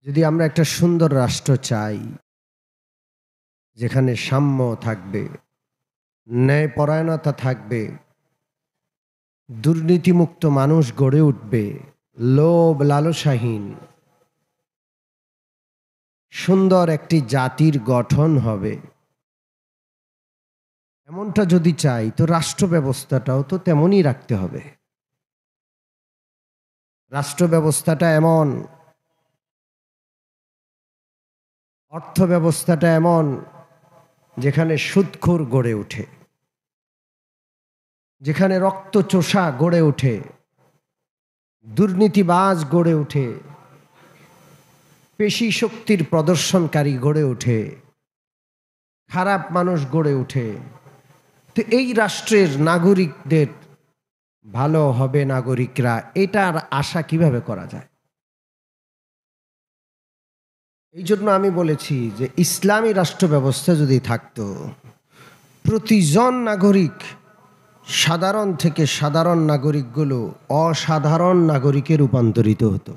যদি আমরা একটা সুন্দর রাষ্ট্র চাই, যেখানে সাম্য থাকবে, ন্যায়পরায়ণতা থাকবে, দুর্নীতিমুক্ত মানুষ গড়ে উঠবে, লোভ লালসাহীন সুন্দর একটি জাতির গঠন হবে, এমনটা যদি চাই তো রাষ্ট্র ব্যবস্থাটাও তো তেমনই রাখতে হবে। রাষ্ট্র ব্যবস্থাটা এমন, অর্থ ব্যবস্থাটা এমন যেখানে সুদখোর গড়ে ওঠে, যেখানে রক্তচোষা গড়ে ওঠে, দুর্নীতিবাজ গড়ে ওঠে, পেশি শক্তির প্রদর্শনকারী গড়ে ওঠে, খারাপ মানুষ গড়ে ওঠে। তো এই রাষ্ট্রের নাগরিকদের ভালো হবে, নাগরিকরা এটার আশা কিভাবে করা যায়? এই জন্য আমি বলেছি যে ইসলামী রাষ্ট্র ব্যবস্থা যদি থাকতো, প্রতিজন নাগরিক সাধারণ থেকে সাধারণ নাগরিকগুলো অসাধারণ নাগরিকে রূপান্তরিত হতো।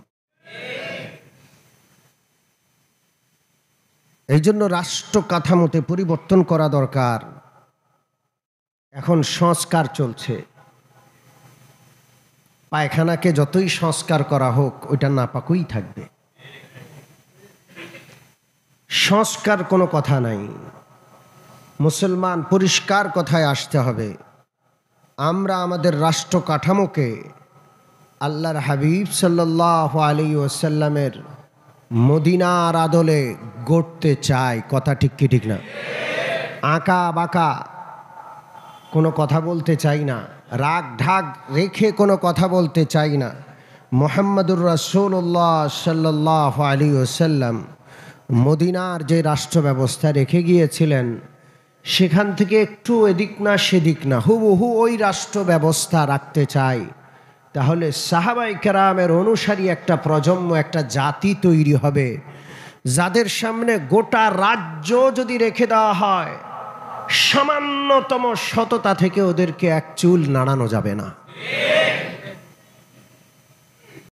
এই জন্য রাষ্ট্র কাঠামোতে পরিবর্তন করা দরকার। এখন সংস্কার চলছে, পায়খানাকে যতই সংস্কার করা হোক ওইটা নাপাকই থাকবে। সংস্কার কোনো কথা নাই, মুসলমান পরিষ্কার কথায় আসতে হবে। আমরা আমাদের রাষ্ট্র কাঠামোকে আল্লাহর হাবিব সাল্লাল্লাহু আলাইহি ওয়াসাল্লামের মদিনার আদলে গড়তে চাই। কথা ঠিক কি ঠিক না? আঁকা বাঁকা কোনো কথা বলতে চাই না, রাগ ঢাক রেখে কোনো কথা বলতে চাই না। মুহাম্মদুর রাসূলুল্লাহ সাল্লাল্লাহু আলাইহি ওয়াসাল্লাম মদিনার যে রাষ্ট্র ব্যবস্থা রেখে গিয়েছিলেন, সেখান থেকে একটু এদিক না সেদিক না, হুবহু ওই রাষ্ট্র ব্যবস্থা রাখতে চাই। তাহলে সাহাবায়ে কেরামের অনুসারী একটা প্রজন্ম, একটা জাতি তৈরি হবে, যাদের সামনে গোটা রাজ্য যদি রেখে দেওয়া হয়, সামান্যতম সততা থেকে ওদেরকে এক চুল নাড়ানো যাবে না।